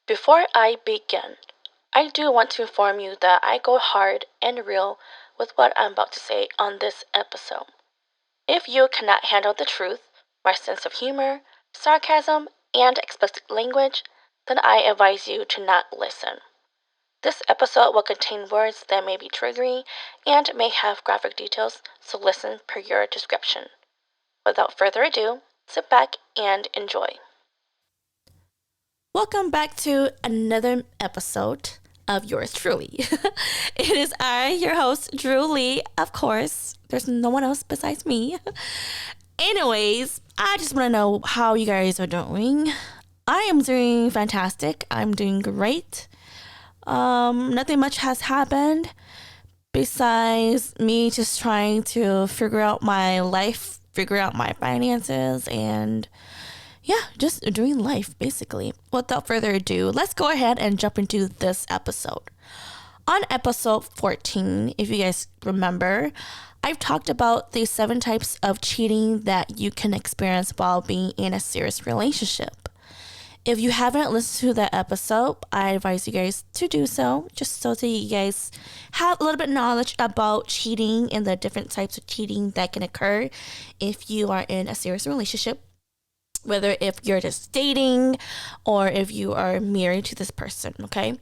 Before I begin, I do want to inform you that I go hard and real with what I'm about to say on this episode. If you cannot handle the truth, my sense of humor, sarcasm, and explicit language, then I advise you to not listen. This episode will contain words that may be triggering and may have graphic details, so listen per your description. Without further ado, sit back and enjoy. Welcome back to another episode of yours truly. It is I, your host, Druelee. Of course, there's no one else besides me. Anyways, I just want to know how you guys are doing. I am doing fantastic. I'm doing great. Nothing much has happened besides me just trying to figure out my life, figure out my finances, and yeah, just doing life basically. Without further ado, let's go ahead and jump into this episode. On episode 14, if you guys remember, I've talked about the 7 types of cheating that you can experience while being in a serious relationship. If you haven't listened to that episode, I advise you guys to do so, just so that you guys have a little bit of knowledge about cheating and the different types of cheating that can occur if you are in a serious relationship. Whether if you're just dating or if you are married to this person, okay?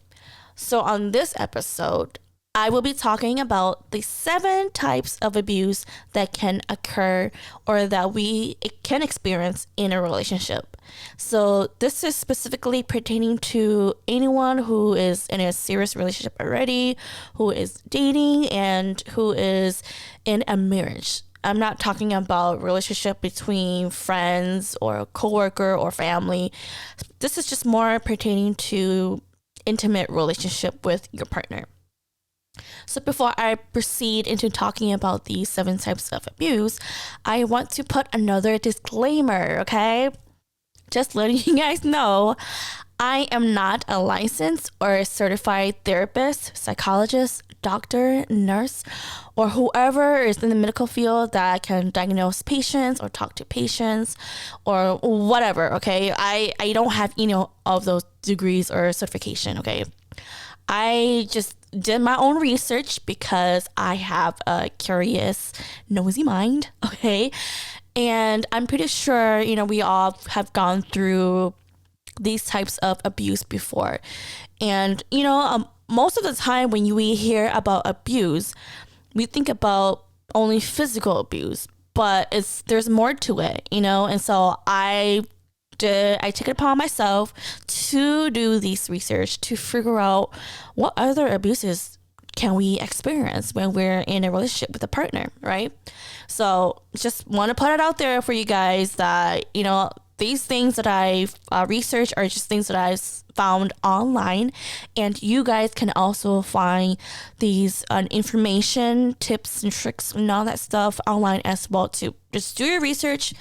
So on this episode, I will be talking about the 7 types of abuse that can occur or that we can experience in a relationship. So this is specifically pertaining to anyone who is in a serious relationship already, who is dating, and who is in a marriage. I'm not talking about relationship between friends or a coworker or family. This is just more pertaining to intimate relationship with your partner. So before I proceed into talking about these 7 types of abuse, I want to put another disclaimer, okay? Just letting you guys know, I am not a licensed or certified therapist, psychologist, doctor, nurse, or whoever is in the medical field that can diagnose patients or talk to patients or whatever, okay? I don't have any of those degrees or certification, okay? I just did my own research because I have a curious, nosy mind, okay? And I'm pretty sure, we all have gone through these types of abuse before. And, most of the time when we hear about abuse, we think about only physical abuse, but there's more to it, and so I took it upon myself to do this research to figure out what other abuses can we experience when we're in a relationship with a partner, right? So just want to put it out there for you guys that, these things that I've researched are just things that I've found online, and you guys can also find these information, tips and tricks and all that stuff online as well too. Just do your research,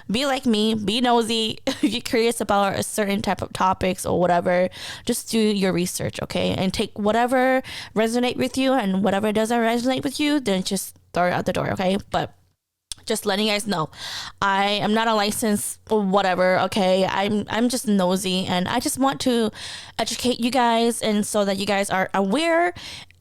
be like me, be nosy. If you're curious about a certain type of topics or whatever, just do your research, okay? And take whatever resonate with you, and whatever doesn't resonate with you, then just throw it out the door, okay? But just letting you guys know, I am not a licensed or whatever, okay? I'm just nosy, and I just want to educate you guys, and so that you guys are aware,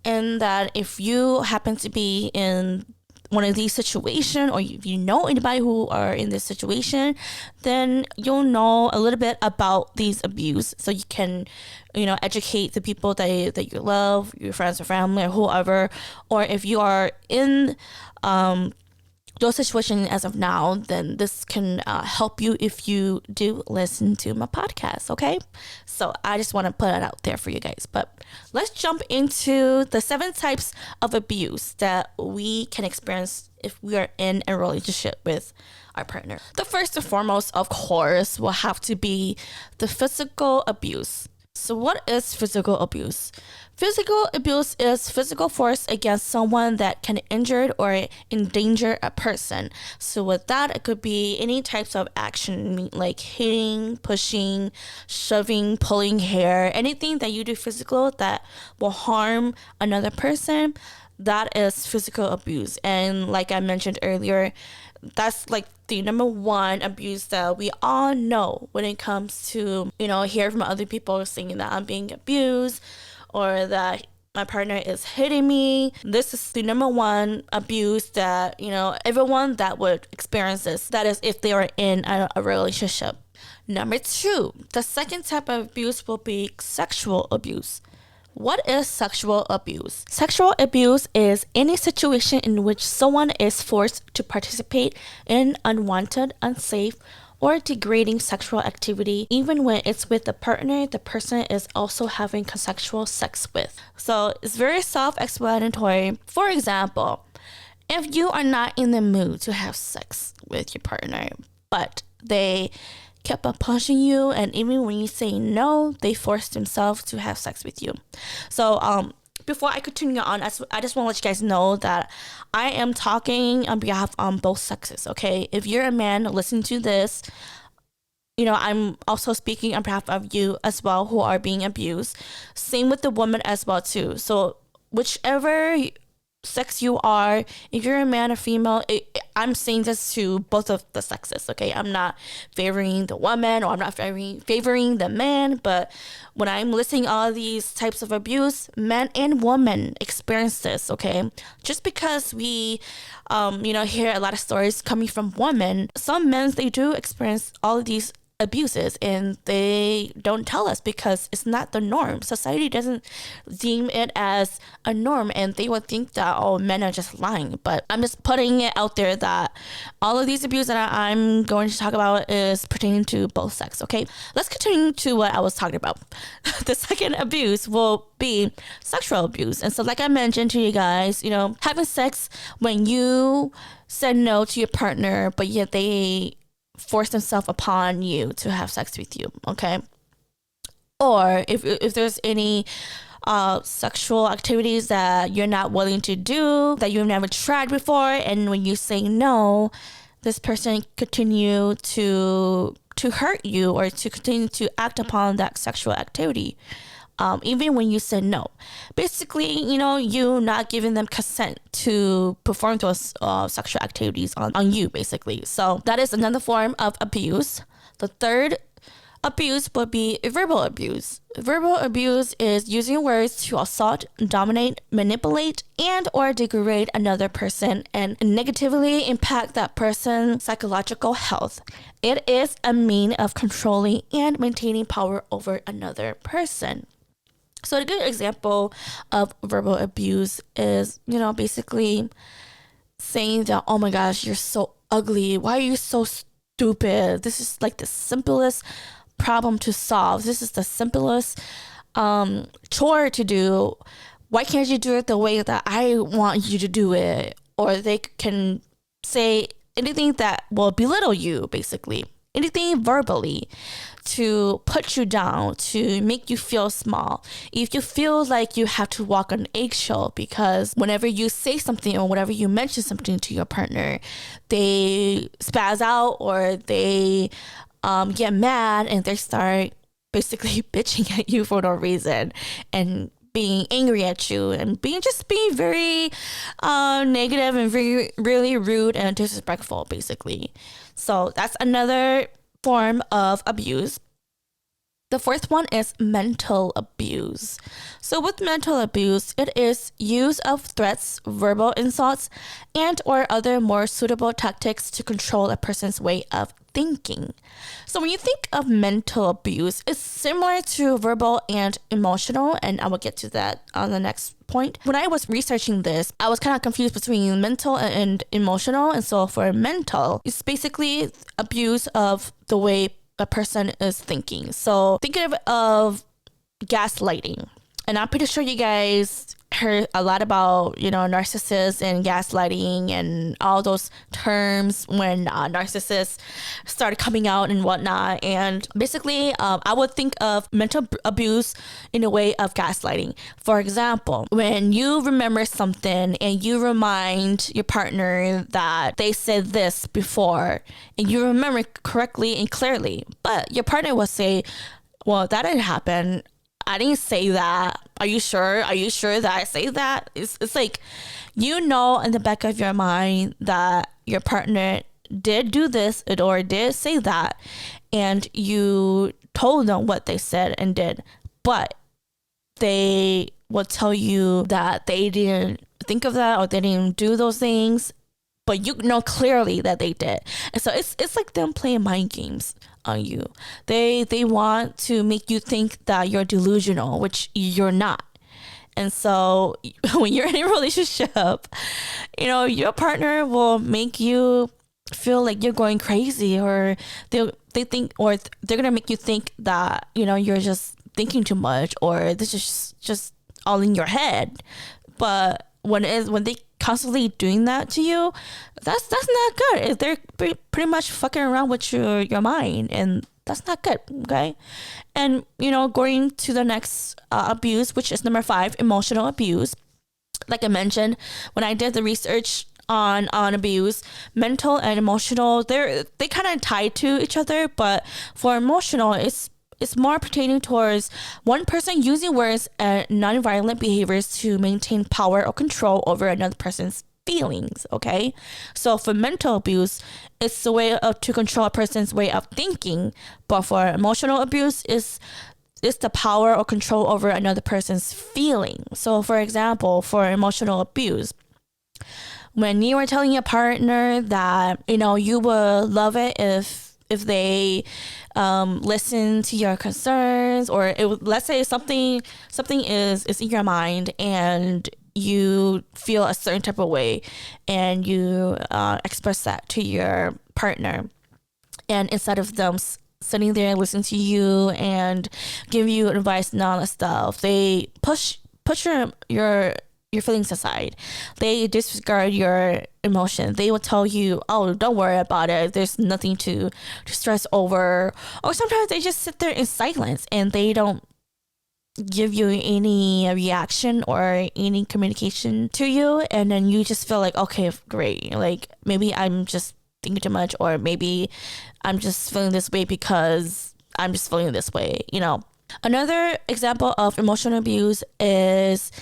and that if you happen to be in one of these situations, or if you know anybody who are in this situation, then you'll know a little bit about these abuse, so you can educate the people that you love, your friends or family or whoever. Or if you are in those situations as of now, then this can help you if you do listen to my podcast, okay? So I just want to put it out there for you guys. But let's jump into the 7 types of abuse that we can experience if we are in a relationship with our partner. The first and foremost, of course, will have to be the physical abuse. So what is physical abuse? Physical abuse is physical force against someone that can injure or endanger a person. So with that, it could be any types of action, like hitting, pushing, shoving, pulling hair, anything that you do physical that will harm another person. That is physical abuse. And like I mentioned earlier, That's like the number one abuse that we all know when it comes to, hear from other people saying that I'm being abused or that my partner is hitting me. This is the number one abuse that, everyone that would experience this. That is if they are in a relationship. Number two, the second type of abuse will be sexual abuse. What is sexual abuse? Sexual abuse is any situation in which someone is forced to participate in unwanted, unsafe, or degrading sexual activity, even when it's with the partner the person is also having consensual sex with. So it's very self-explanatory. For example, if you are not in the mood to have sex with your partner, but they kept on pushing you, and even when you say no, they force themselves to have sex with you. So before I continue on, I just want to let you guys know that I am talking on behalf on both sexes, okay? If you're a man listening to this, I'm also speaking on behalf of you as well who are being abused. Same with the woman as well too. So whichever sex you are, if you're a man or female, I'm saying this to both of the sexes, okay? I'm not favoring the woman or I'm not favoring the man, but when I'm listing all these types of abuse, men and women experience this, okay? Just because we hear a lot of stories coming from women, some men, they do experience all of these abuses and they don't tell us because it's not the norm. Society doesn't deem it as a norm and they would think that, oh, men are just lying. But I'm just putting it out there that all of these abuse that I'm going to talk about is pertaining to both sex, okay? Let's continue to what I was talking about. The second abuse will be sexual abuse. And so like I mentioned to you guys, having sex when you said no to your partner, but yet they force themselves upon you to have sex with you, okay? Or if there's any sexual activities that you're not willing to do, that you've never tried before, and when you say no, this person continue to hurt you or to continue to act upon that sexual activity. Even when you said no. Basically, you not giving them consent to perform those sexual activities on you, basically. So that is another form of abuse. The third abuse would be verbal abuse. Verbal abuse is using words to assault, dominate, manipulate, and or degrade another person and negatively impact that person's psychological health. It is a means of controlling and maintaining power over another person. So a good example of verbal abuse is, basically saying that, oh my gosh, you're so ugly. Why are you so stupid? This is like the simplest problem to solve. This is the simplest chore to do. Why can't you do it the way that I want you to do it? Or they can say anything that will belittle you, basically. Anything verbally to put you down, to make you feel small. If you feel like you have to walk on eggshell because whenever you say something or whenever you mention something to your partner, they spaz out or they get mad and they start basically bitching at you for no reason and being angry at you and being very negative and really rude and disrespectful, basically. So that's another form of abuse. The fourth one is mental abuse. So with mental abuse, it is use of threats, verbal insults, and or other more suitable tactics to control a person's way of thinking. So when you think of mental abuse, it's similar to verbal and emotional, and I will get to that on the next point. When I was researching this, I was kind of confused between mental and emotional. And so for mental, it's basically abuse of the way a person is thinking. So think of gaslighting. And I'm pretty sure you guys heard a lot about, narcissists and gaslighting and all those terms when narcissists started coming out and whatnot. And basically, I would think of mental abuse in a way of gaslighting. For example, when you remember something and you remind your partner that they said this before and you remember correctly and clearly, but your partner will say, well, that didn't happen. I didn't say that. Are you sure? Are you sure that I say that? It's like, in the back of your mind that your partner did do this or did say that, and you told them what they said and did, but they will tell you that they didn't think of that or they didn't do those things, but you know clearly that they did. And so it's like them playing mind games on you. They want to make you think that you're delusional, which you're not. And so when you're in a relationship, you know, your partner will make you feel like you're going crazy, or they think, or they're gonna make you think that, you know, you're just thinking too much, or this is just all in your head. But when they constantly doing that to you, that's not good. They're pretty much fucking around with your mind, and that's not good. Okay. And, you know, going to the next abuse, which is number 5, emotional abuse. Like I mentioned, when I did the research on abuse, mental and emotional, they kind of tie to each other, but for emotional, it's more pertaining towards one person using words and non-violent behaviors to maintain power or control over another person's feelings. Okay, so for mental abuse, it's the way to control a person's way of thinking, but for emotional abuse, is the power or control over another person's feeling. So for example, for emotional abuse, when you are telling your partner that, you know, you will love it if they listen to your concerns, or let's say something is in your mind and you feel a certain type of way, and you express that to your partner, and instead of them sitting there and listening to you and give you advice and all that stuff, they push your feelings aside. They disregard your emotion. They will tell you, oh, don't worry about it, there's nothing to stress over. Or sometimes they just sit there in silence and they don't give you any reaction or any communication to you, and then you just feel like, okay, great, like maybe I'm just thinking too much, or maybe I'm just feeling this way because I'm just feeling this way, you know. Another example of emotional abuse is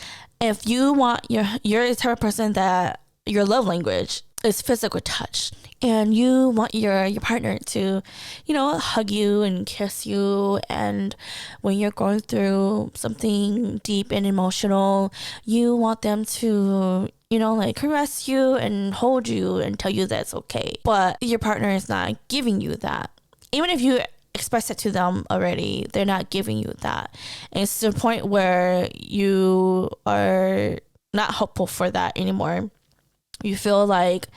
if you want you're the type of person that your love language is physical touch, and you want your partner to, you know, hug you and kiss you, and when you're going through something deep and emotional, you want them to, you know, like caress you and hold you and tell you that's okay. But your partner is not giving you that. Even if you express it to them already, they're not giving you that. And it's to the point where you are not hopeful for that anymore. You feel like,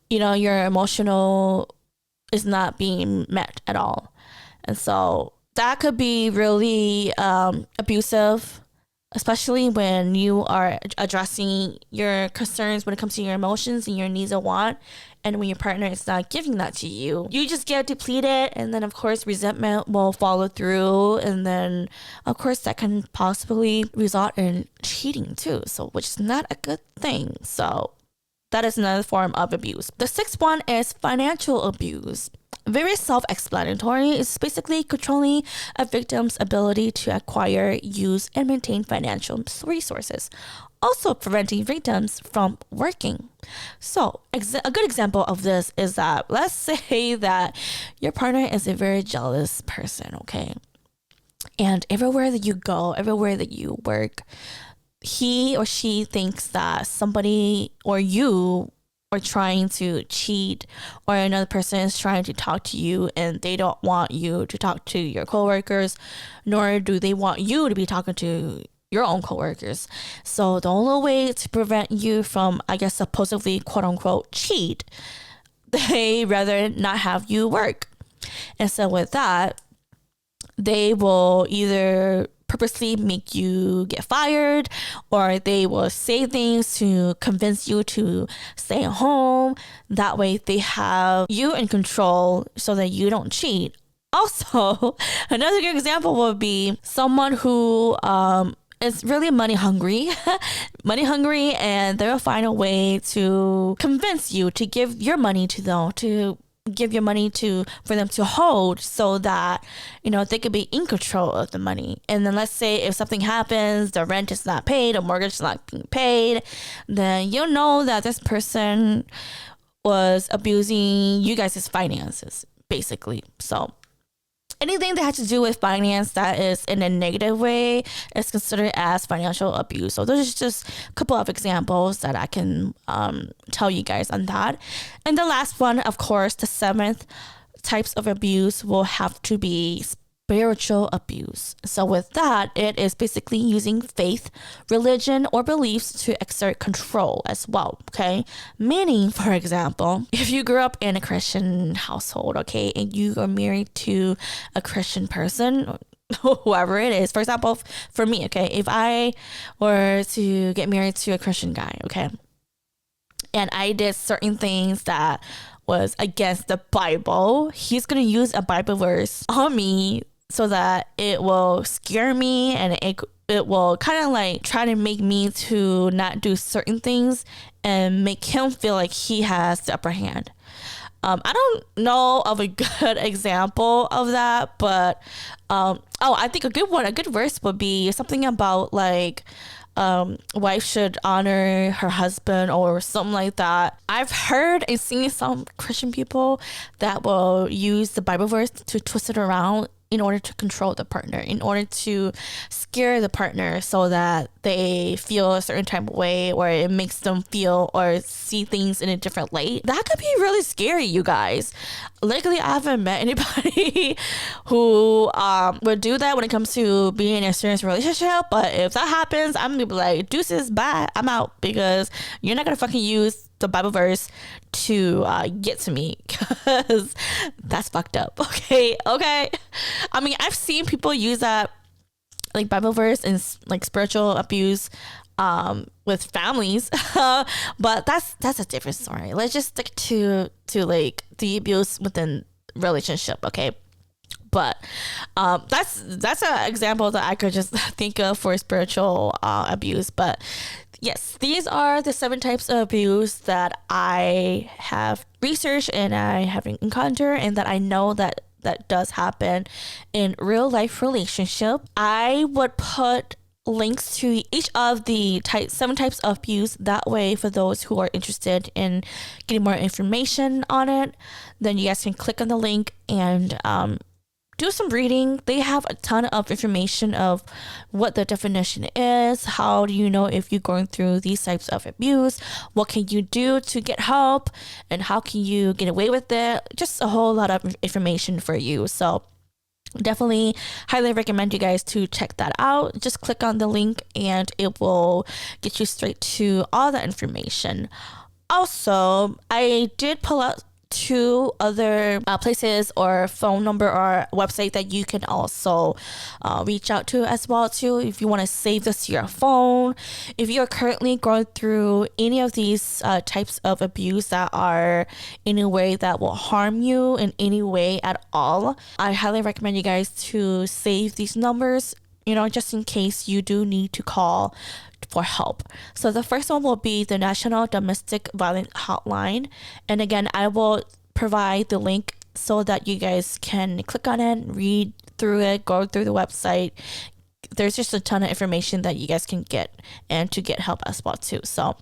you know, your emotional is not being met at all. And so that could be really abusive, especially when you are addressing your concerns when it comes to your emotions and your needs and want, and when your partner is not giving that to you. You just get depleted, and then of course resentment will follow through, and then of course that can possibly result in cheating too, so which is not a good thing. So that is another form of abuse. The 6th one is financial abuse. Very self-explanatory. It's basically controlling a victim's ability to acquire, use, and maintain financial resources. Also preventing victims from working. So a good example of this is that, let's say that your partner is a very jealous person, okay? And everywhere that you go, everywhere that you work, he or she thinks that somebody or you are trying to cheat, or another person is trying to talk to you, and they don't want you to talk to your coworkers, nor do they want you to be talking to your own coworkers. So the only way to prevent you from, I guess, supposedly quote unquote cheat, they rather not have you work. And so with that, they will either purposely make you get fired, or they will say things to convince you to stay at home. That way they have you in control so that you don't cheat. Also, another good example would be someone who is really money hungry, and they'll find a way to convince you to give your money to them, to give your money for them to hold, so that, you know, they could be in control of the money. And then let's say if something happens, the rent is not paid, the mortgage is not being paid, then you'll know that this person was abusing you guys' finances, basically. So anything that has to do with finance that is in a negative way is considered as financial abuse. So those are just a couple of examples that I can tell you guys on that. And the last one, of course, the seventh types of abuse will have to be spiritual abuse. So with that, it is basically using faith, religion, or beliefs to exert control as well. Okay, meaning, for example, if you grew up in a Christian household, okay, and you are married to a Christian person, whoever it is, for example, for me, okay, if I were to get married to a Christian guy, okay, and I did certain things that was against the Bible, he's gonna use a Bible verse on me so that it will scare me, and it will kind of like try to make me to not do certain things and make him feel like he has the upper hand. I don't know of a good example of that, but I think a good verse would be something about like wife should honor her husband or something like that. I've heard and seen some Christian people that will use the Bible verse to twist it around in order to control the partner, in order to scare the partner so that they feel a certain type of way, or it makes them feel or see things in a different light. That could be really scary, you guys. Lately, I haven't met anybody who would do that when it comes to being in a serious relationship. But if that happens, I'm gonna be like, deuces, bye, I'm out, because you're not gonna fucking use the Bible verse to get to me, because that's fucked up. Okay. I mean, I've seen people use that like Bible verse and like spiritual abuse with families, but that's a different story. Let's just stick to like the abuse within relationship, okay? But that's an example that I could just think of for spiritual abuse. But yes, these are the 7 types of abuse that I have researched and I have encountered, and that I know that does happen in real life relationship. I would put links to each of the 7 types of abuse. That way, for those who are interested in getting more information on it, then you guys can click on the link and do some reading. They have a ton of information of what the definition is. How do you know if you're going through these types of abuse? What can you do to get help? And how can you get away with it? Just a whole lot of information for you. So definitely highly recommend you guys to check that out. Just click on the link and it will get you straight to all the information. Also, I did pull out 2 other places or phone number or website that you can also reach out to as well too, if you want to save this to your phone. If you're currently going through any of these types of abuse that are in a way that will harm you in any way at all, I highly recommend you guys to save these numbers, just in case you do need to call for help. So the first one will be the National Domestic Violence Hotline. And again, I will provide the link so that you guys can click on it, read through it, go through the website. There's just a ton of information that you guys can get and to get help as well too. So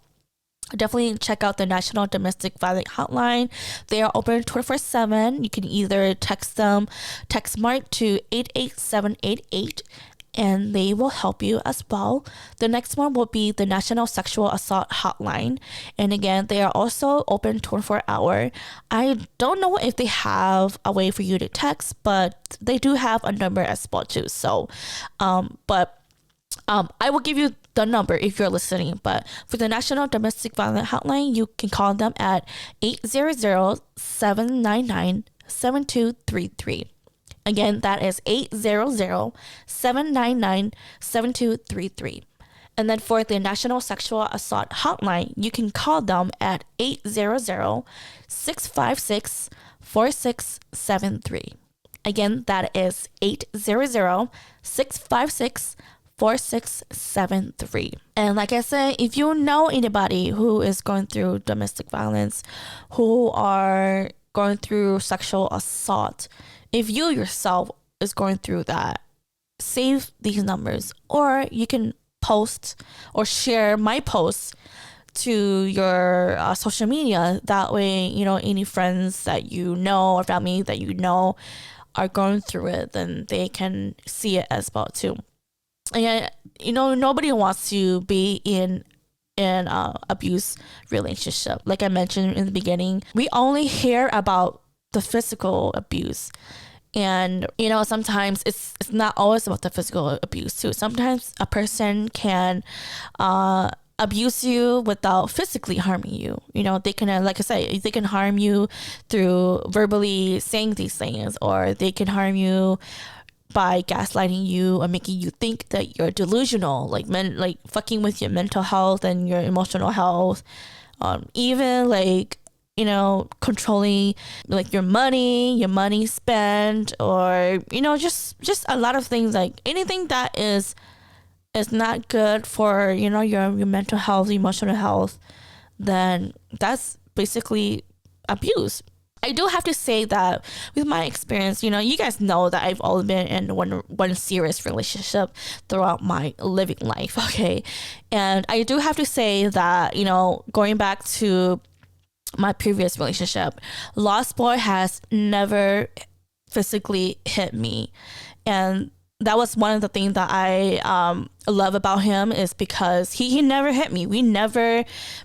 definitely check out the National Domestic Violence Hotline. They are open 24/7. You can either text Mark to 88788 and they will help you as well. The next one will be the National Sexual Assault Hotline. And again, they are also open 24-hour. I don't know if they have a way for you to text, but they do have a number as well too. So, I will give you the number if you're listening. But for the National Domestic Violence Hotline, you can call them at 800-799-7233. Again, that is 800-799-7233. And then for the National Sexual Assault Hotline, you can call them at 800-656-4673. Again, that is 800-656-4673. And like I said, if you know anybody who is going through domestic violence, who are going through sexual assault, if you yourself is going through that, save these numbers, or you can post or share my posts to your social media. That way, you know, any friends that you know or family that you know are going through it, then they can see it as well too. And you know, nobody wants to be in an abuse relationship. Like I mentioned in the beginning, we only hear about the physical abuse. And you know, sometimes it's not always about the physical abuse too. Sometimes a person can abuse you without physically harming you. You know, they can, like I said, they can harm you through verbally saying these things, or they can harm you by gaslighting you or making you think that you're delusional, like fucking with your mental health and your emotional health. Even like, you know, controlling like your money spent, or you know, just a lot of things, like anything that is not good for, you know, your mental health, emotional health, then that's basically abuse. I do have to say that with my experience, you know, you guys know that I've only been in one serious relationship throughout my living life, okay? And I do have to say that, you know, going back to my previous relationship, Lost Boy has never physically hit me. And that was one of the things that I love about him, is because he never hit me. We never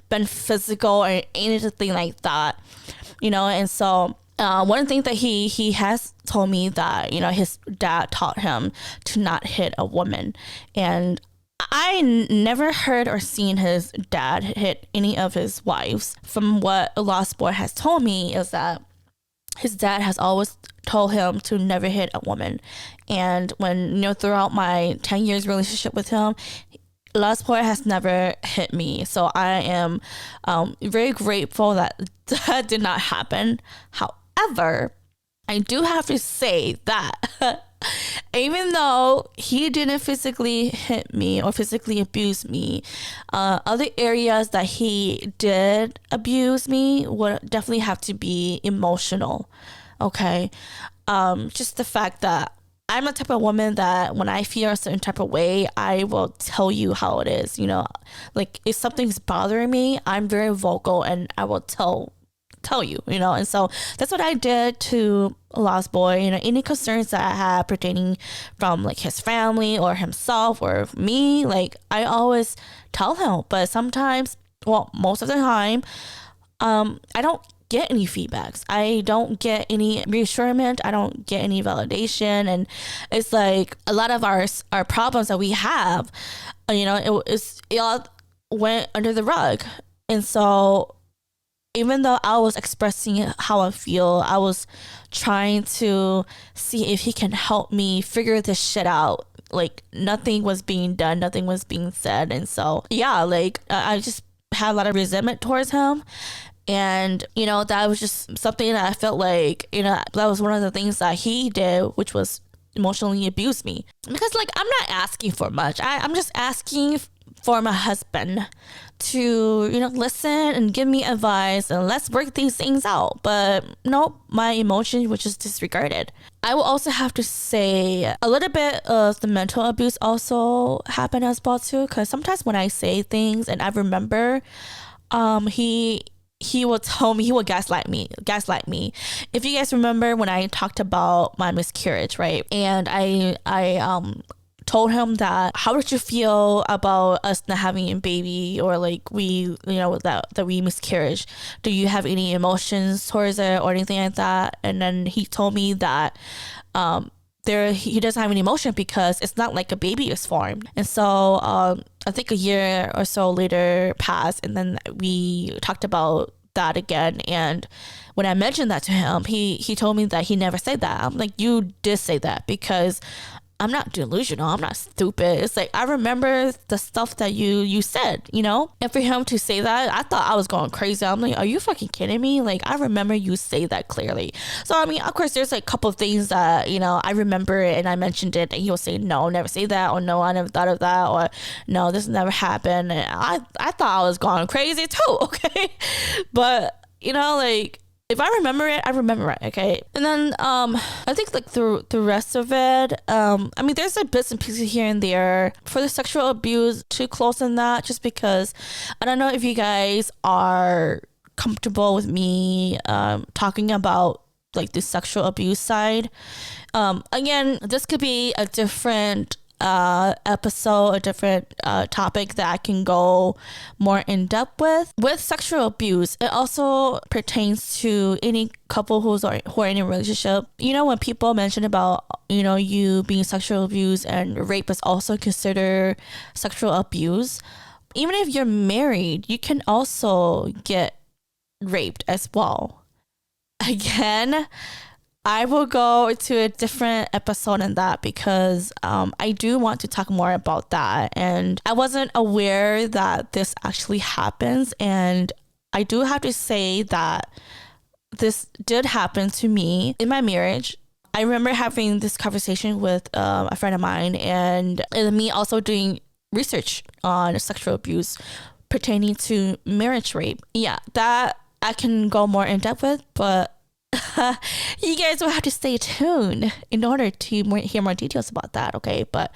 been physical or anything like that, you know. And so one of the things that he has told me, that, you know, his dad taught him to not hit a woman. And I never heard or seen his dad hit any of his wives. From what Lost Boy has told me, is that his dad has always told him to never hit a woman. And when, you know, throughout my 10 years relationship with him, Lost Boy has never hit me. So I am very grateful that that did not happen. However, I do have to say that even though he didn't physically hit me or physically abuse me, other areas that he did abuse me would definitely have to be emotional. Okay. Just the fact that I'm the type of woman that when I feel a certain type of way, I will tell you how it is. You know, like if something's bothering me, I'm very vocal and I will tell you, you know. And so that's what I did to Lost Boy. You know, any concerns that I had pertaining from like his family or himself or me, like I always tell him. But sometimes, well, most of the time, I don't get any feedbacks. I don't get any reassurance. I don't get any validation. And it's like a lot of our problems that we have, you know, it all went under the rug. And so even though I was expressing how I feel, I was trying to see if he can help me figure this shit out. Like nothing was being done, nothing was being said. And so, yeah, like I just had a lot of resentment towards him. And, you know, that was just something that I felt like, you know, that was one of the things that he did, which was emotionally abuse me. Because, like, I'm not asking for much. I'm just asking for my husband to, you know, listen and give me advice and let's work these things out. But nope, my emotions were just disregarded. I will also have to say a little bit of the mental abuse also happened as well too. Because sometimes when I say things and I remember, he will tell me, he will gaslight me. If you guys remember when I talked about my miscarriage, right? And I told him that, how did you feel about us not having a baby, or like we, you know, that we miscarriage? Do you have any emotions towards it or anything like that? And then he told me that he doesn't have any emotion because it's not like a baby is formed. And so I think a year or so later passed, and then we talked about that again. And when I mentioned that to him, he told me that he never said that. I'm like, you did say that, because I'm not delusional. I'm not stupid. It's like, I remember the stuff that you said, you know? And for him to say that, I thought I was going crazy. I'm like, are you fucking kidding me? Like, I remember you say that clearly. So, I mean, of course, there's like a couple of things that, you know, I remember it and I mentioned it, and he'll say, no, never say that, or no, I never thought of that, or no, this never happened. And I thought I was going crazy too, okay? But, you know, like, If I remember it, I remember it. Okay. And then I think like the rest of it, I mean, there's like bits and pieces here and there. For the sexual abuse, too close in that, just because I don't know if you guys are comfortable with me talking about like the sexual abuse side. Again, this could be a different episode, a different topic that I can go more in depth with sexual abuse. It also pertains to any couple who are in a relationship. You know, when people mention about, you know, you being sexual abuse, and rape is also considered sexual abuse. Even if you're married, you can also get raped as well. Again, I will go to a different episode on that, because I do want to talk more about that. And I wasn't aware that this actually happens. And I do have to say that this did happen to me in my marriage. I remember having this conversation with a friend of mine, and me also doing research on sexual abuse pertaining to marriage rape. Yeah, that I can go more in depth with, but you guys will have to stay tuned in order to hear more details about that. Okay, but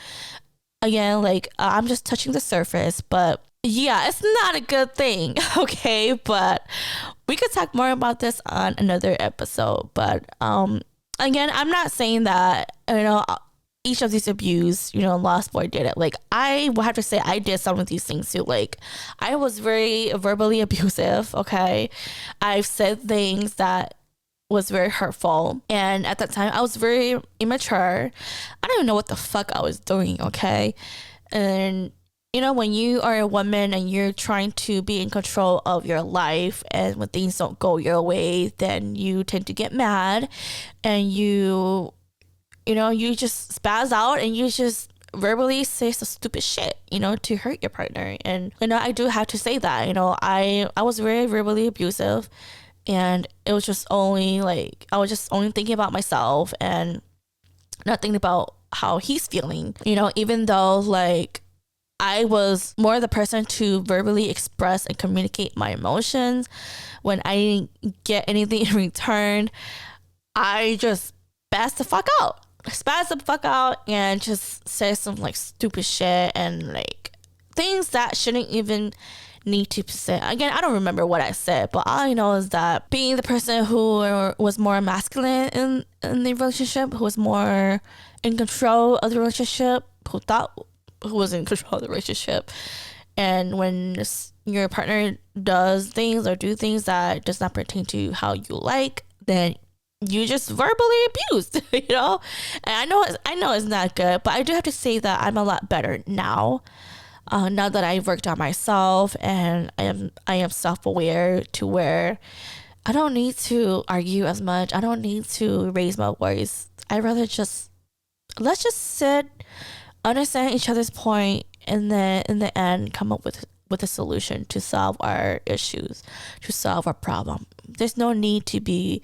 again, like I'm just touching the surface, but yeah, it's not a good thing. Okay, but we could talk more about this on another episode. But again, I'm not saying that, you know, each of these abuse, you know, Lost Boy did it. Like, I will have to say I did some of these things too. Like, I was very verbally abusive. Okay, I've said things that was very hurtful, and at that time I was very immature. I don't even know what the fuck I was doing. Okay, and you know, when you are a woman and you're trying to be in control of your life, and when things don't go your way, then you tend to get mad, and you know, you just spaz out, and you just verbally say some stupid shit, you know, to hurt your partner. And you know, I do have to say that, you know, I was very verbally abusive. And it was just only like, I was just only thinking about myself and not thinking about how he's feeling, you know, even though like I was more the person to verbally express and communicate my emotions. When I didn't get anything in return, I just spazzed the fuck out and just say some like stupid shit and like things that shouldn't even need to say. Again, I don't remember what I said, but all I know is that being the person who was more masculine in the relationship, who was more in control of the relationship, who was in control of the relationship, and when your partner does things or do things that does not pertain to how you like, then you just verbally abused, you know. And I know it's not good, but I do have to say that I'm a lot better now. Now that I've worked on myself and I am self-aware to where I don't need to argue as much. I don't need to raise my voice. I'd rather let's just sit, understand each other's point, and then in the end come up with a solution to solve our issues, to solve our problem. There's no need to be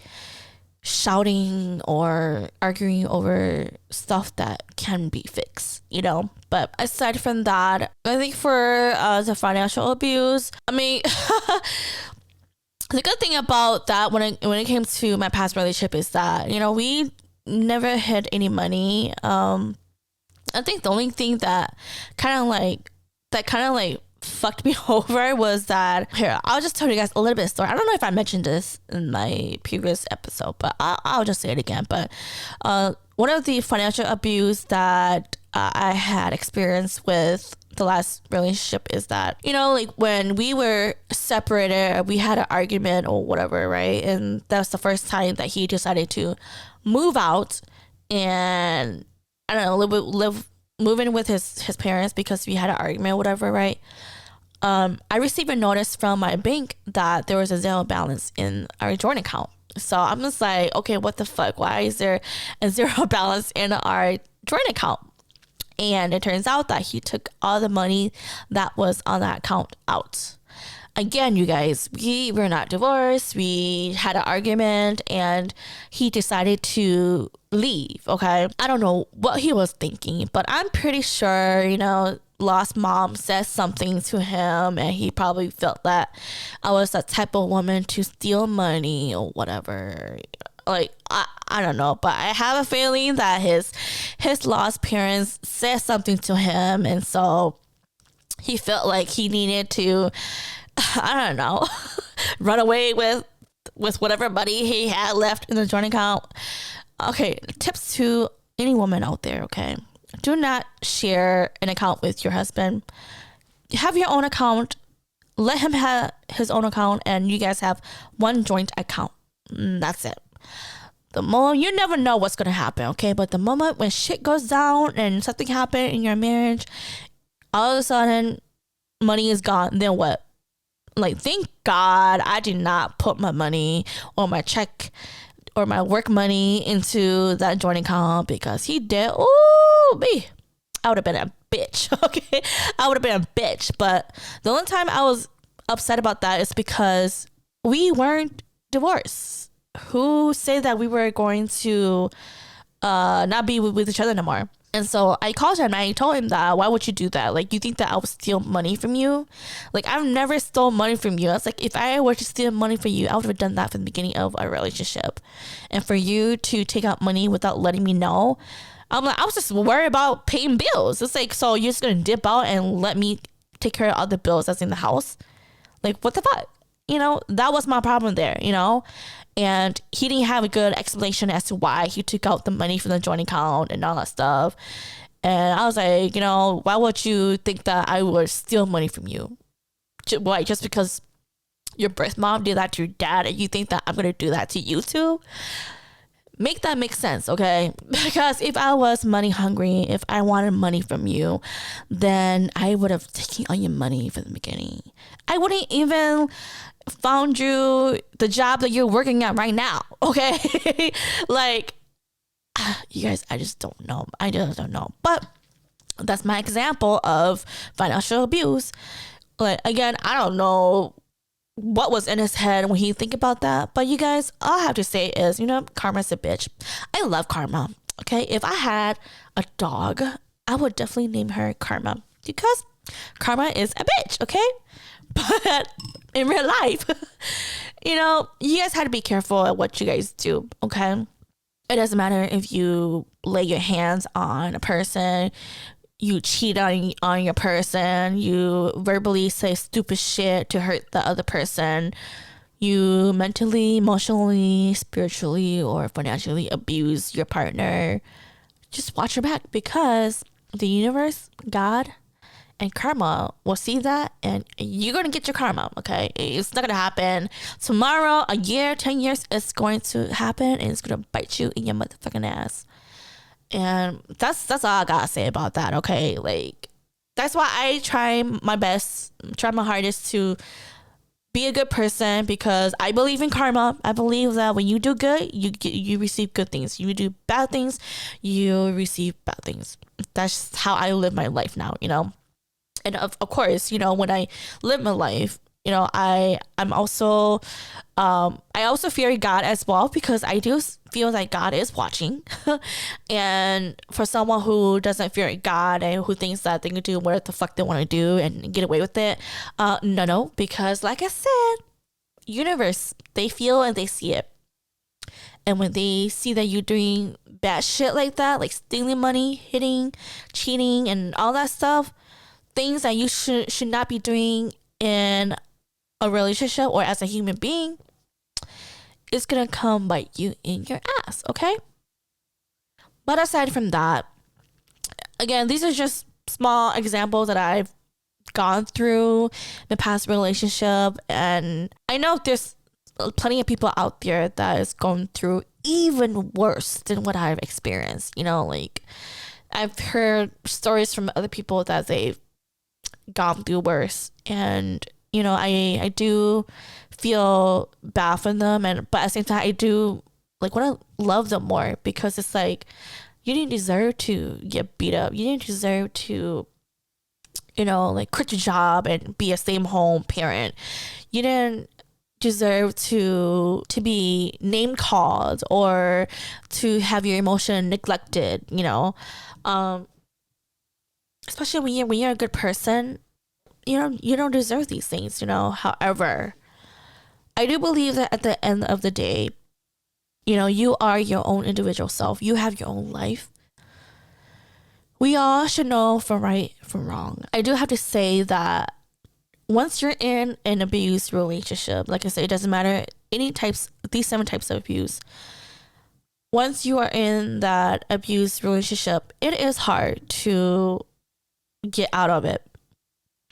shouting or arguing over stuff that can be fixed, you know. But aside from that, I think for the financial abuse, I mean, the good thing about that when it came to my past relationship is that, you know, we never had any money. I think the only thing that kind of like fucked me over was that, here, I'll just tell you guys a little bit of story. I don't know if I mentioned this in my previous episode, but I'll just say it again. But one of the financial abuse that I had experienced with the last relationship is that, you know, like when we were separated, we had an argument or whatever, right? And that was the first time that he decided to move out and, I don't know, move in with his parents because we had an argument or whatever, right? I received a notice from my bank that there was a zero balance in our joint account. So I'm just like, okay, what the fuck? Why is there a zero balance in our joint account? And it turns out that he took all the money that was on that account out. Again, you guys, we were not divorced. We had an argument and he decided to leave. Okay. I don't know what he was thinking, but I'm pretty sure, you know, lost mom said something to him, and he probably felt that I was that type of woman to steal money or whatever. Like, I don't know, but I have a feeling that his lost parents said something to him, and so he felt like he needed to, I don't know, run away with whatever money he had left in the joint account. Okay, tips to any woman out there, okay? Do not share an account with your husband. Have your own account. Let him have his own account, and you guys have one joint account. That's it. The moment, you never know what's gonna happen, okay? But the moment when shit goes down and something happened in your marriage, all of a sudden money is gone. Then what? Like, thank God I did not put my money or my check or my work money into that joint account, because he did. Ooh, me. I would have been a bitch, okay? I would have been a bitch. But the only time I was upset about that is because we weren't divorced. Who said that we were going to not be with each other no more? And so I called him and I told him that, why would you do that? Like, you think that I would steal money from you? Like, I've never stole money from you. I was like, if I were to steal money from you, I would have done that from the beginning of our relationship. And for you to take out money without letting me know, I'm like, I was just worried about paying bills. It's like, so you're just going to dip out and let me take care of all the bills that's in the house? Like, what the fuck? You know, that was my problem there, you know? And he didn't have a good explanation as to why he took out the money from the joint account and all that stuff. And I was like, you know, why would you think that I would steal money from you? Why, just because your birth mom did that to your dad, and you think that I'm going to do that to you too? Make that make sense, okay? Because if I was money hungry, if I wanted money from you, then I would have taken all your money from the beginning. I wouldn't even found you the job that you're working at right now, okay? Like, you guys, I just don't know. I just don't know. But that's my example of financial abuse. Like, again, I don't know what was in his head when he think about that. But you guys, all I have to say is, you know, karma's a bitch. I love Karma, okay? If I had a dog, I would definitely name her Karma, because Karma is a bitch, okay? But in real life, you know, you guys have to be careful at what you guys do, okay? It doesn't matter if you lay your hands on a person, you cheat on your person, you verbally say stupid shit to hurt the other person, you mentally, emotionally, spiritually, or financially abuse your partner. Just watch your back, because the universe, God, and karma will see that, and you're going to get your karma, okay? It's not going to happen tomorrow, a year, 10 years. It's going to happen, and it's going to bite you in your motherfucking ass. And that's all I got to say about that, okay? Like, that's why I try my best, try my hardest to be a good person, because I believe in karma. I believe that when you do good, you receive good things. You do bad things, you receive bad things. That's how I live my life now, you know? And of course, you know, when I live my life, you know, I'm also, I also fear God as well, because I do feel like God is watching. And for someone who doesn't fear God and who thinks that they can do what the fuck they want to do and get away with it, no, because like I said, universe, they feel and they see it. And when they see that you're doing bad shit like that, like stealing money, hitting, cheating, and all that stuff, things that you should not be doing in a relationship or as a human being, it's gonna come bite you in your ass, okay? But aside from that, again, these are just small examples that I've gone through my past relationship, and I know there's plenty of people out there that is going through even worse than what I've experienced. You know, like, I've heard stories from other people that they've gone through worse, and you know, I do feel bad for them, but at the same time, I do like want to love them more, because it's like, you didn't deserve to get beat up, you didn't deserve to, you know, like, quit your job and be a stay-at-home parent, you didn't deserve to be name called or to have your emotion neglected, you know. especially when you're a good person, you don't deserve these things, However, I do believe that at the end of the day, you are your own individual self. You have your own life. We all should know from right from wrong. I do have to say that once you're in an abuse relationship, like I said, it doesn't matter these 7 types of abuse. Once you are in that abuse relationship, it is hard to get out of it.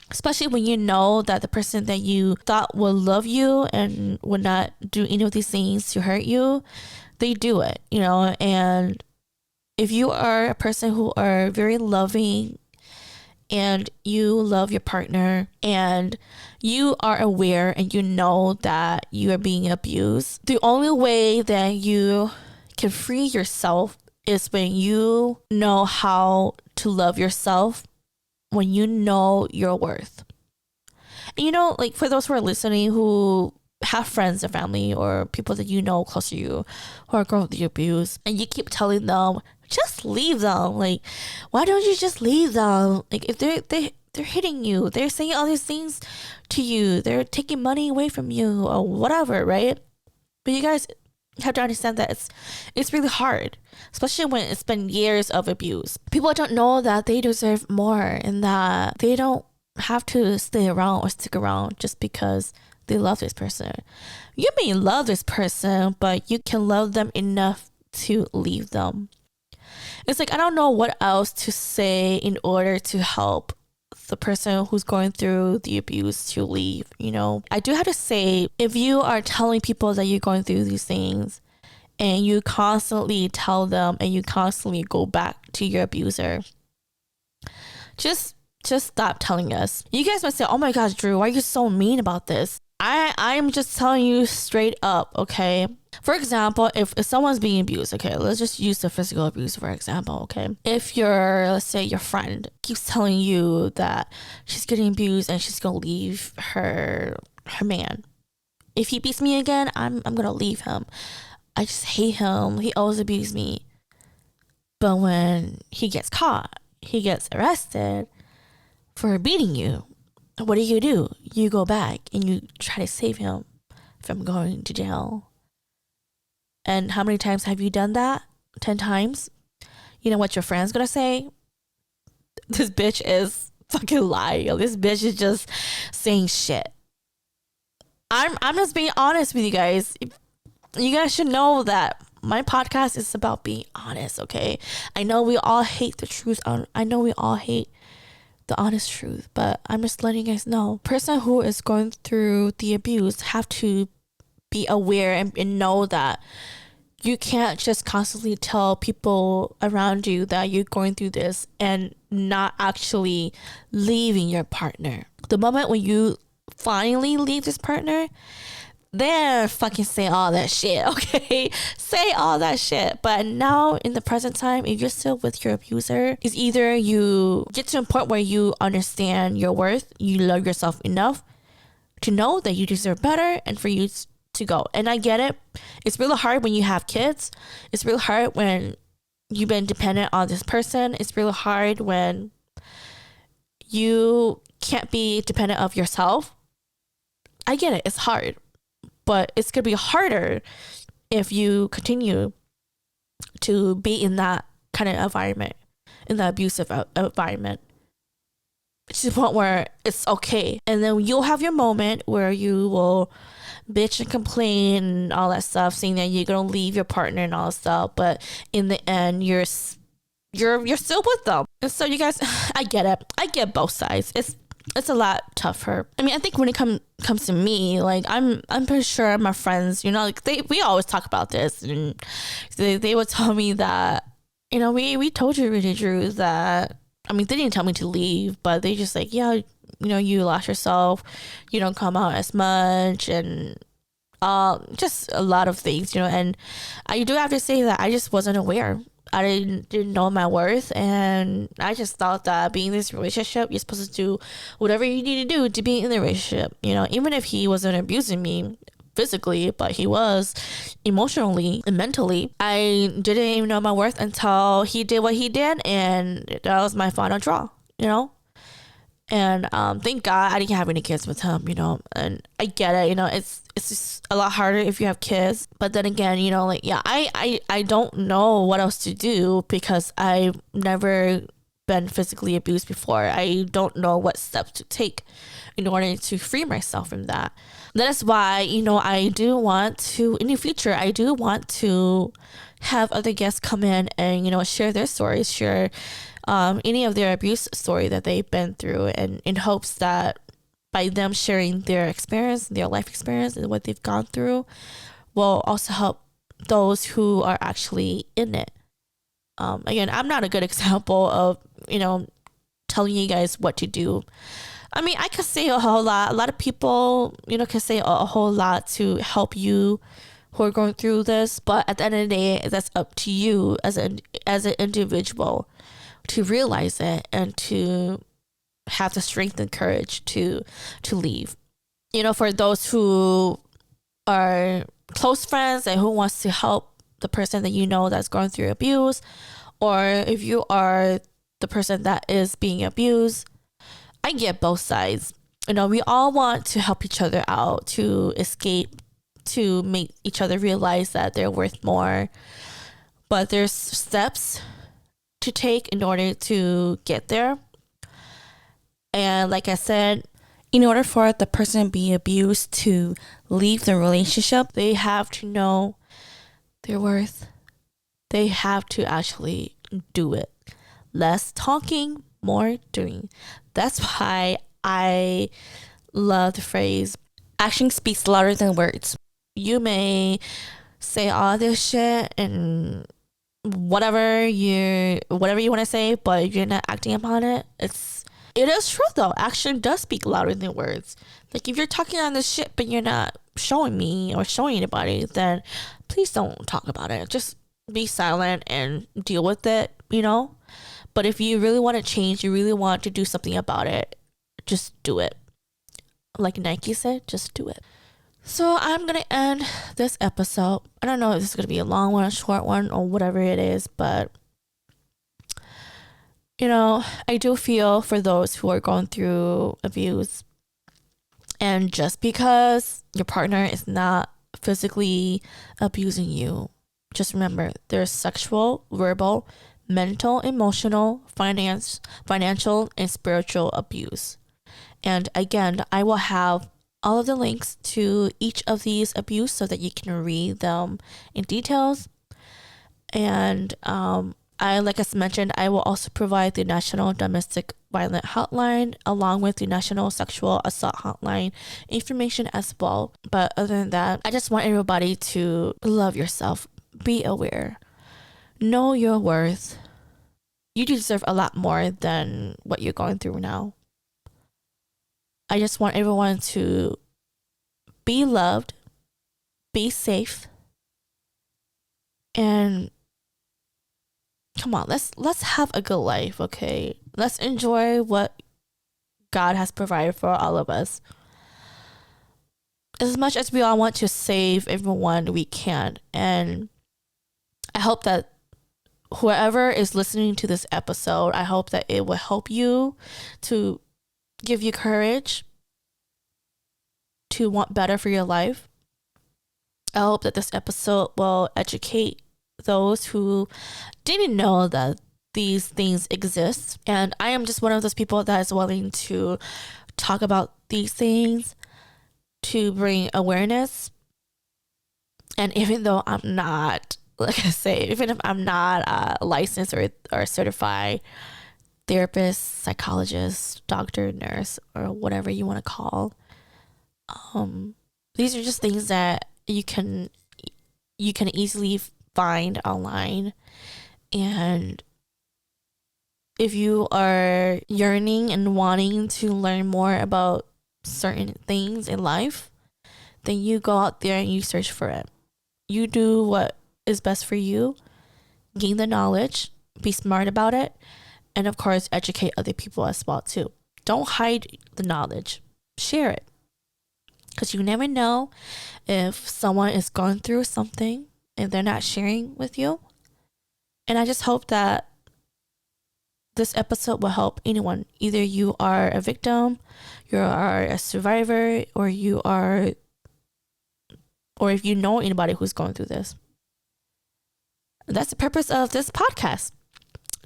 Especially when you know that the person that you thought would love you and would not do any of these things to hurt you, they do it, and if you are a person who are very loving and you love your partner and you are aware and you know that you are being abused, the only way that you can free yourself is when you know how to love yourself, when you know your worth. And like for those who are listening who have friends or family or people that close to you who are going through abuse, and you keep telling them, just leave them. Like, why don't you just leave them? Like, if they're hitting you, they're saying all these things to you, they're taking money away from you or whatever, right? But you guys have to understand that it's really hard, especially when it's been years of abuse. People don't know that they deserve more and that they don't have to stay around or stick around just because they love this person. You may love this person, but you can love them enough to leave them. It's like, I don't know what else to say in order to help the person who's going through the abuse to leave. I do have to say, if you are telling people that you're going through these things and you constantly tell them and you constantly go back to your abuser, just stop telling us. You guys might say, oh my gosh, Drew, why are you so mean about this? I'm just telling you straight up, okay? For example, if someone's being abused, okay, let's just use the physical abuse for example, okay? If let's say your friend keeps telling you that she's getting abused and she's gonna leave her man. If he beats me again, I'm gonna leave him. I just hate him. He always abused me. But when he gets caught, he gets arrested for beating you, what do? You go back and you try to save him from going to jail. And how many times have you done that? 10 times? You know what your friend's gonna say? This bitch is fucking lying. This bitch is just saying shit. I'm just being honest with you guys. You guys should know that my podcast is about being honest, okay? I know we all hate the truth. I know we all hate the honest truth, but I'm just letting you guys know. Person who is going through the abuse have to be aware and know that you can't just constantly tell people around you that you're going through this and not actually leaving your partner. The moment when you finally leave this partner, then fucking say all that shit, okay? Say all that shit. But now in the present time, if you're still with your abuser, it's either you get to a point where you understand your worth, you love yourself enough to know that you deserve better and for you to go. And I get it. It's really hard when you have kids. It's really hard when you've been dependent on this person. It's really hard when you can't be dependent of yourself. I get it. It's hard. But it's going to be harder if you continue to be in that kind of environment, in the abusive environment. To the point where it's okay. And then you'll have your moment where you will bitch and complain and all that stuff, saying that you're going to leave your partner and all that stuff. But in the end, you're still with them. And so you guys, I get it. I get both sides. It's a lot tougher. I mean, I think when it comes to me, like I'm pretty sure my friends, like we always talk about this, and they would tell me that, we told you really, Drew, that, I mean, they didn't tell me to leave, but they just like, yeah, you lost yourself, you don't come out as much, and just a lot of things, and I do have to say that I just wasn't aware. I didn't know my worth, and I just thought that being in this relationship, you're supposed to do whatever you need to do to be in the relationship. Even if he wasn't abusing me physically, but he was emotionally and mentally. I didn't even know my worth until he did what he did, and that was my final draw. you know? And thank God I didn't have any kids with him, you know. And I get it, you know. It's just a lot harder if you have kids. But then again, you know, like, yeah, I don't know what else to do because I've never been physically abused before. I don't know what steps to take in order to free myself from that. That is why, you know, I do want to, in the future, I do want to have other guests come in and, you know, share their stories, share any of their abuse story that they've been through, and in hopes that by them sharing their experience, their life experience, and what they've gone through will also help those who are actually in it. Again, I'm not a good example of, you know, telling you guys what to do. I mean, I could say a whole lot. A lot of people, you know, can say a whole lot to help you who are going through this. But at the end of the day, that's up to you as an individual to realize it and to have the strength and courage to leave. You know, for those who are close friends and who wants to help the person that you know that's going through abuse, or if you are the person that is being abused, I get both sides. You know, we all want to help each other out, to escape, to make each other realize that they're worth more. But there's steps to take in order to get there. And like I said, in order for the person being abused to leave the relationship, they have to know their worth. They have to actually do it. Less talking, more doing. That's why I love the phrase, action speaks louder than words. You may say all this shit and whatever you want to say, but if you're not acting upon it, it is true though. Action does speak louder than words. Like, if you're talking on this shit but you're not showing me or showing anybody, then please don't talk about it. Just be silent and deal with it, you know? But if you really want to change, you really want to do something about it, just do it. Like Nike said, just do it. So I'm going to end this episode. I don't know if this is going to be a long one, a short one, or whatever it is, but, you know, I do feel for those who are going through abuse. And just because your partner is not physically abusing you, just remember there's sexual, verbal, mental, emotional, financial, and spiritual abuse. And again, I will have all of the links to each of these abuse so that you can read them in details. And like I mentioned, I will also provide the National Domestic Violence Hotline along with the National Sexual Assault Hotline information as well. But other than that, I just want everybody to love yourself. Be aware. Know your worth. You deserve a lot more than what you're going through now. I just want everyone to be loved, be safe, and come on, let's have a good life, okay? Let's enjoy what God has provided for all of us. As much as we all want to save everyone we can, and I hope that whoever is listening to this episode, I hope that it will help you, to give you courage to want better for your life. I hope that this episode will educate those who didn't know that these things exist. And I am just one of those people that is willing to talk about these things, to bring awareness. And even though I'm not, like I say, even if I'm not a licensed or certified therapist, psychologist, doctor, nurse, or whatever you want to call, these are just things that you can easily find online. And if you are yearning and wanting to learn more about certain things in life, then you go out there and you search for it. You do what is best for you, gain the knowledge, be smart about it, and of course educate other people as well too. Don't hide the knowledge, share it, because you never know if someone is going through something and they're not sharing with you. And I just hope that this episode will help anyone. Either you are a victim, you are a survivor, or if you know anybody who's going through this. That's the purpose of this podcast,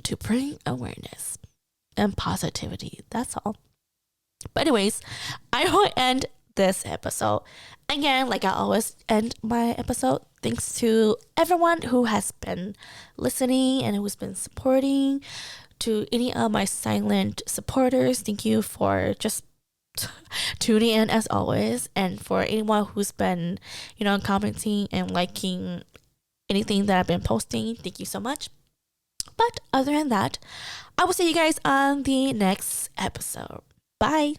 to bring awareness and positivity. That's all. But anyways, I will end this episode. Again, like I always end my episode, thanks to everyone who has been listening and who's been supporting. To any of my silent supporters, thank you for just tuning in as always. And for anyone who's been, commenting and liking anything that I've been posting, thank you so much. But other than that, I will see you guys on the next episode. Bye.